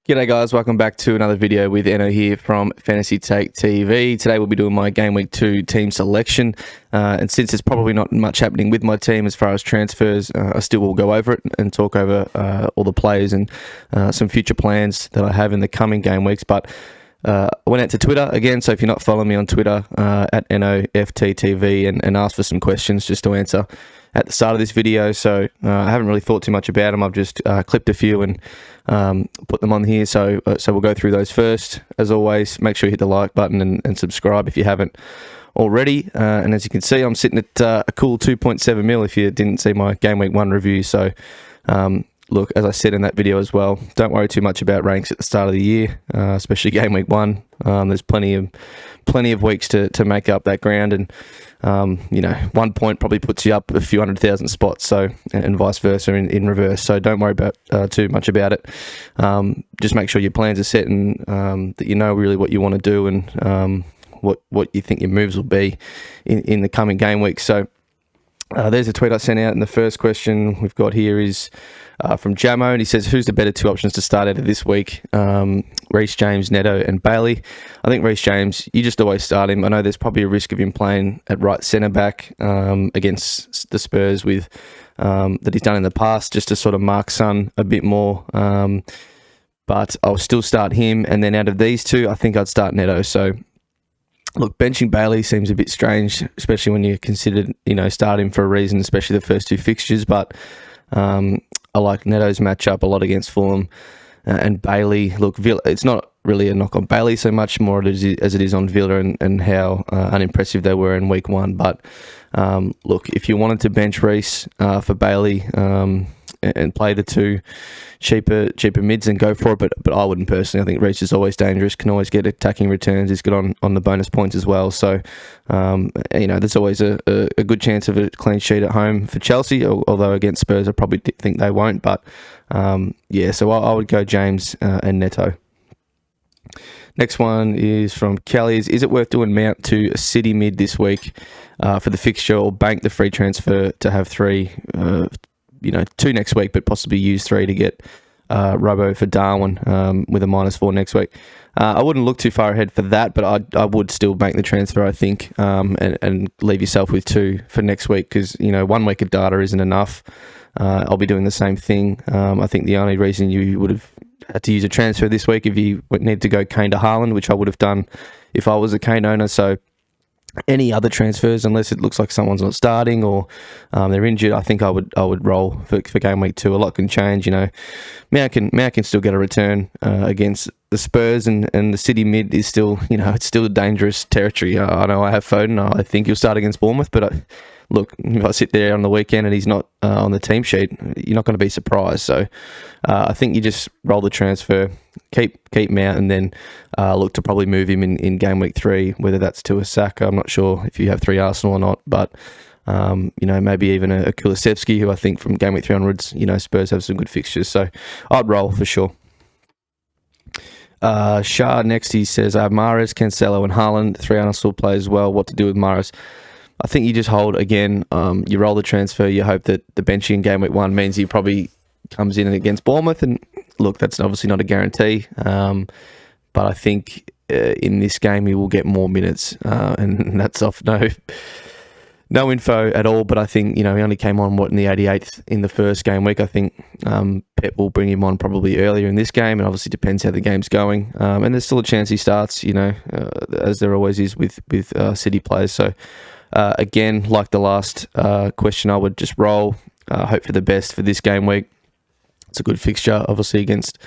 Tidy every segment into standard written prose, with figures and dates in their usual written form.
G'day guys, welcome back to another video with Enno here from Fantasy Take TV. Today we'll be doing my Game Week 2 team selection, and since there's probably not much happening with my team as far as transfers, I still will go over it and talk over all the players and some future plans that I have in the coming game weeks. But I went out to Twitter again, so if you're not following me on Twitter, at NOFTTV, and asked for some questions just to answer at the start of this video. So I haven't really thought too much about them. I've just clipped a few and put them on here. So we'll go through those first. As always, make sure you hit the like button and subscribe if you haven't already. And as you can see, I'm sitting at a cool 2.7 mil if you didn't see my Game Week 1 review. So look, as I said in that video as well, don't worry too much about ranks at the start of the year, especially Game Week 1. There's plenty of weeks to make up that ground, and 1 point probably puts you up a few 100,000 spots, so, and vice versa in reverse. So don't worry about too much about it. Just make sure your plans are set and that you know really what you want to do and what you think your moves will be in the coming game week. So there's a tweet I sent out, and the first question we've got here is from Jamo, and he says, who's the better two options to start out of this week? Reece James, Neto and Bailey. I think Reece James, you just always start him. I know there's probably a risk of him playing at right centre back against the Spurs with that he's done in the past, just to sort of mark Son a bit more. But I'll still start him, and then out of these two, I think I'd start Neto. So look, benching Bailey seems a bit strange, especially when you consider, start him for a reason, especially the first two fixtures. But I like Neto's matchup a lot against Fulham, and Bailey. Look, Villa, it's not really a knock on Bailey so much, more as it is on Villa and how unimpressive they were in week 1. But look, if you wanted to bench Reece for Bailey and play the two cheaper mids, then go for it. But I wouldn't personally. I think Reece is always dangerous, can always get attacking returns. He's good on the bonus points as well. So there's always a good chance of a clean sheet at home for Chelsea. Although against Spurs, I probably think they won't. But so I would go James and Neto. Next one is from Kelly. Is it worth doing Mount to a City mid this week for the fixture, or bank the free transfer to have 3? 2 next week, but possibly use 3 to get Robo for Darwin with a -4 next week. I wouldn't look too far ahead for that, but I would still bank the transfer, I think, and leave yourself with 2 for next week, because 1 week of data isn't enough. I'll be doing the same thing. I think the only reason you would have had to use a transfer this week if you need to go Kane to Haaland, which I would have done if I was a Kane owner. So any other transfers, unless it looks like someone's not starting or they're injured, I think I would roll for game week 2. A lot can change. Mount can still get a return against the Spurs, and the City mid is still it's still a dangerous territory. I know I have Foden. I think he'll start against Bournemouth, but look, if I sit there on the weekend and he's not on the team sheet, you're not going to be surprised. So I think you just roll the transfer, keep Mount, and then look to probably move him in game week 3, whether that's to a Saka. I'm not sure if you have 3 Arsenal or not, but maybe even a Kulusevski, who I think from game week 3 onwards, Spurs have some good fixtures. So I'd roll for sure. Shah next, he says, I have Mahrez, Cancelo and Haaland, 3 Arsenal players as well. What to do with Mahrez? I think you just hold again. You roll the transfer. You hope that the benching in game week 1 means he probably comes in against Bournemouth. And look, that's obviously not a guarantee. But I think in this game he will get more minutes, and that's off no info at all. But I think he only came on in the 88th in the first game week. I think Pep will bring him on probably earlier in this game, and obviously depends how the game's going. And there's still a chance he starts. As there always is with City players. So. Again, like the last question, I would just roll, hope for the best for this game week. It's a good fixture, obviously, against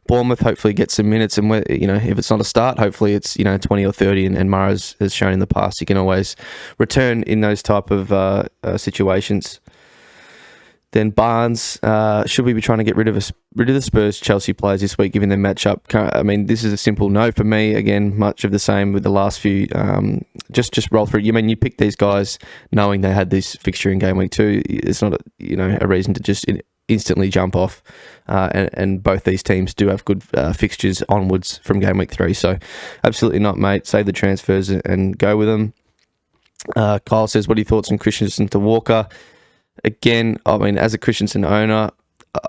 Bournemouth. Hopefully get some minutes, and if it's not a start, hopefully it's 20 or 30, and Mahrez has shown in the past he can always return in those type of situations. Then Barnes, should we be trying to get rid of the Spurs Chelsea players this week, given their matchup? I mean, this is a simple no for me. Again, much of the same with the last few. Just roll through. You pick these guys knowing they had this fixture in game week 2. It's not a reason to just instantly jump off. And both these teams do have good fixtures onwards from game week 3. So absolutely not, mate. Save the transfers and go with them. Kyle says, what are your thoughts on Christensen to Walker? Again, I mean, as a Christensen owner,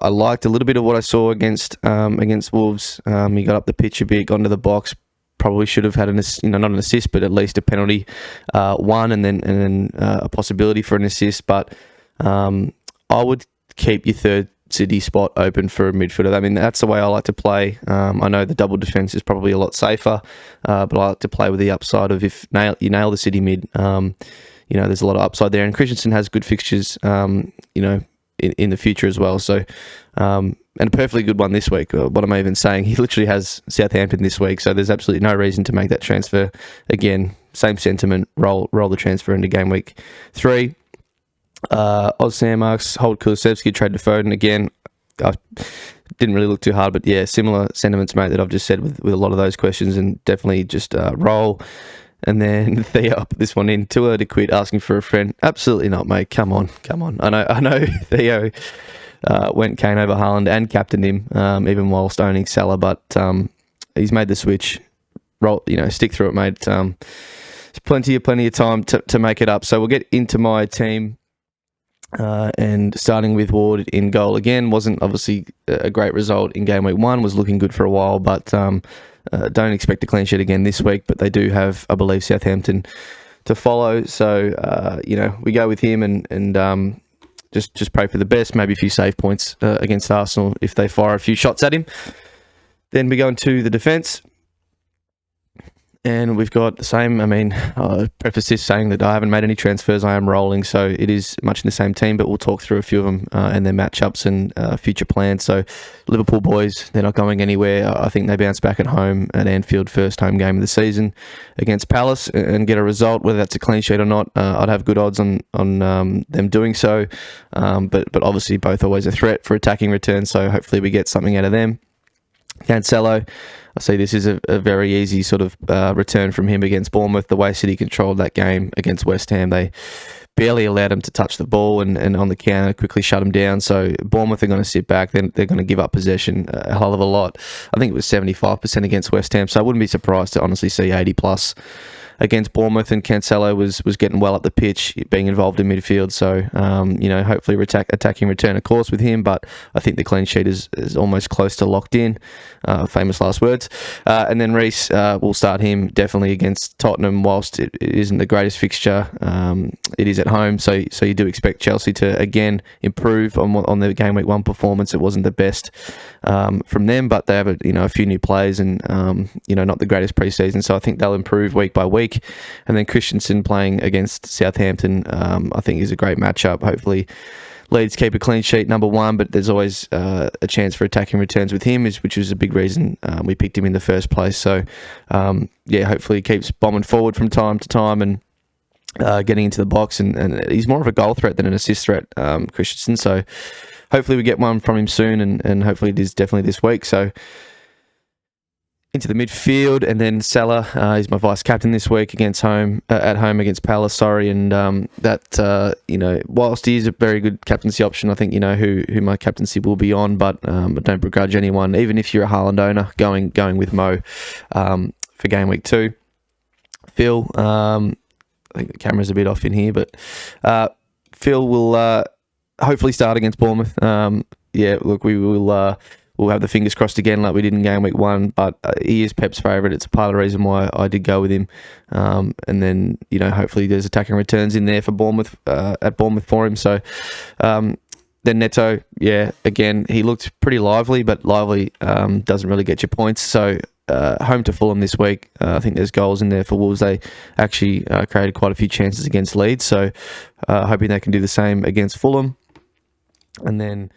I liked a little bit of what I saw against Wolves. He got up the pitch a bit, got into the box. Probably should have had not an assist, but at least a penalty, one, and then a possibility for an assist. But I would keep your third city spot open for a midfielder. I mean, that's the way I like to play. I know the double defence is probably a lot safer, but I like to play with the upside of if you nail the city mid. There's a lot of upside there, and Christensen has good fixtures. In the future as well. So, and a perfectly good one this week. What am I even saying? He literally has Southampton this week, so there's absolutely no reason to make that transfer. Again, same sentiment. Roll the transfer into game week 3. Oz Sandmarks, hold Kulusevski, trade to Foden. Again, I didn't really look too hard, but yeah, similar sentiments, mate, that I've just said with a lot of those questions, and definitely just roll. And then Theo put this one in. Too early to quit, asking for a friend. Absolutely not, mate. Come on. I know Theo went Kane over Haaland and captained him, even whilst owning Salah, but he's made the switch. Roll, stick through it, mate. There's plenty of time to make it up. So we'll get into my team. And starting with Ward in goal again, wasn't obviously a great result in game week 1. Was looking good for a while, but don't expect a clean sheet again this week. But they do have, I believe, Southampton to follow. So we go with him and just pray for the best. Maybe a few save points against Arsenal if they fire a few shots at him. Then we go into the defence. And we've got the same, I'll preface this saying that I haven't made any transfers. I am rolling, so it is much in the same team, but we'll talk through a few of them and their matchups and future plans. So Liverpool boys, they're not going anywhere. I think they bounce back at home at Anfield, first home game of the season against Palace and get a result, whether that's a clean sheet or not. I'd have good odds on them doing so, but obviously both always a threat for attacking returns, so hopefully we get something out of them. Cancelo, I see this is a very easy sort of return from him against Bournemouth. The way City controlled that game against West Ham, they barely allowed him to touch the ball and on the counter quickly shut him down. So Bournemouth are going to sit back. Then they're going to give up possession a hell of a lot. I think it was 75% against West Ham. So I wouldn't be surprised to honestly see 80 plus against Bournemouth, and Cancelo was getting well up the pitch, being involved in midfield. So, hopefully attacking return, of course, with him. But I think the clean sheet is almost close to locked in. Famous last words. And then Reece, we'll start him definitely against Tottenham. Whilst it isn't the greatest fixture, it is at home. So you do expect Chelsea to again improve on their game week 1 performance. It wasn't the best from them, but they have a few new players and not the greatest preseason. So I think they'll improve week by week. And then Christensen playing against Southampton, I think is a great matchup. Hopefully Leeds keep a clean sheet, number 1, but there's always a chance for attacking returns with him, which is a big reason we picked him in the first place. So hopefully he keeps bombing forward from time to time and getting into the box, and he's more of a goal threat than an assist threat, Christensen. So hopefully we get one from him soon, and hopefully it is definitely this week. So into the midfield, and then Salah is my vice captain this week at home against Palace. And whilst he is a very good captaincy option, I think who my captaincy will be on. But I don't begrudge anyone, even if you're a Haaland owner, going with Mo for game week 2. Phil, I think the camera's a bit off in here, but Phil will hopefully start against Bournemouth. We will. We'll have the fingers crossed again like we did in game week 1, but he is Pep's favourite. It's a part of the reason why I did go with him. And then, hopefully there's attacking returns in there for Bournemouth, at Bournemouth for him. So then Neto, again, he looked pretty lively, but lively doesn't really get you points. So home to Fulham this week. I think there's goals in there for Wolves. They actually created quite a few chances against Leeds. So hoping they can do the same against Fulham. And then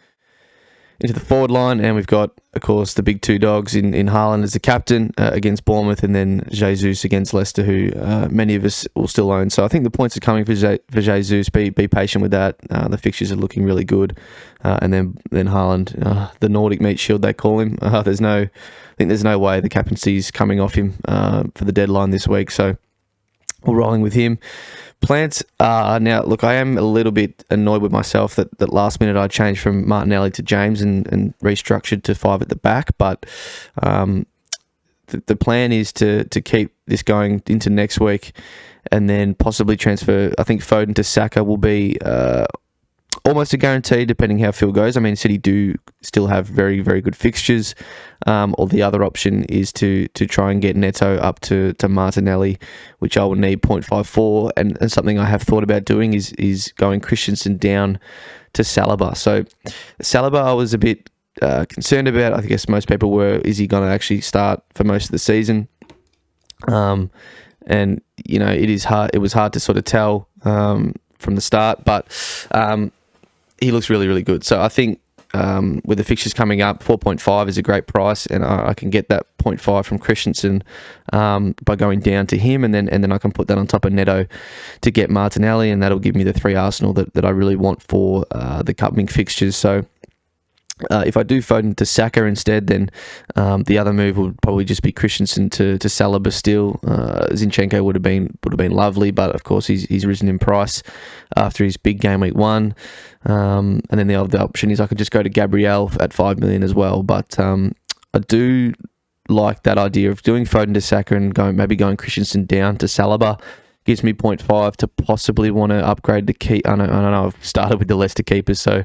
into the forward line, and we've got, of course, the big 2 dogs in Haaland as the captain against Bournemouth, and then Jesus against Leicester, who many of us will still own. So I think the points are coming for Jesus. Be patient with that. The fixtures are looking really good. And then Haaland, the Nordic meat shield they call him. There's no way the captaincy's coming off him for the deadline this week. So we're rolling with him. Plants now, look, I am a little bit annoyed with myself that last minute I changed from Martinelli to James and restructured to 5 at the back, but the plan is to keep this going into next week and then possibly transfer. I think Foden to Saka will be almost a guarantee depending how Phil goes. I mean, City do still have very, very good fixtures. Or the other option is to try and get Neto up to Martinelli, which I will need 0.54. And something I have thought about doing is going Christensen down to Saliba. So Saliba I was a bit concerned about. I guess most people were, is he going to actually start for most of the season? And, you know, it was hard to sort of tell from the start, but he looks really, really good. So I think with the fixtures coming up, 4.5 is a great price, and I can get that 0.5 from Christensen by going down to him, and then I can put that on top of Neto to get Martinelli, and that'll give me the 3 Arsenal that I really want for the coming fixtures. So if I do Foden to Saka instead, then the other move would probably just be Christensen to Saliba still. Zinchenko would have been lovely, but of course he's risen in price after his big game week 1. And then the other option is I could just go to Gabriel at 5 million as well. But I do like that idea of doing Foden to Saka and maybe going Christensen down to Saliba. Gives me 0.5 to possibly want to upgrade the key. I know I've started with the Leicester keepers, so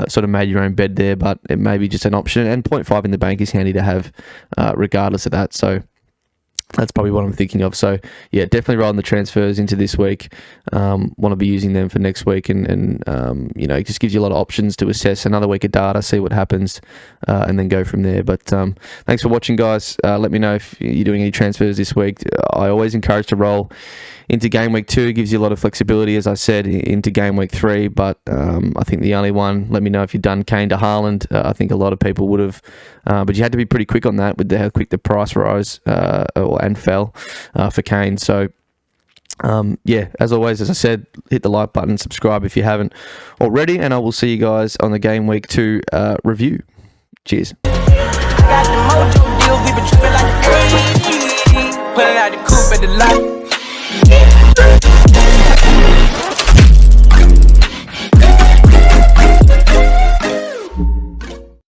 sort of made your own bed there, but it may be just an option. And 0.5 in the bank is handy to have regardless of that. So that's probably what I'm thinking of. So yeah, definitely rolling the transfers into this week. Want to be using them for next week, and you know, it just gives you a lot of options to assess another week of data, see what happens, and then go from there. But thanks for watching, guys. Let me know if you're doing any transfers this week. I always encourage to roll into game week 2. It gives you a lot of flexibility, as I said, into game week 3. But I think the only one, let me know if you've done Kane to Haaland. I think a lot of people would have, but you had to be pretty quick on that with how quick the price rose and fell for Kane. So yeah, as always, as I said, hit the like button, subscribe if you haven't already, and I will see you guys on the game week 2 review. Cheers. Got the mojo deals, we been tripping like the 80s. Pulling out the coupe at the lot.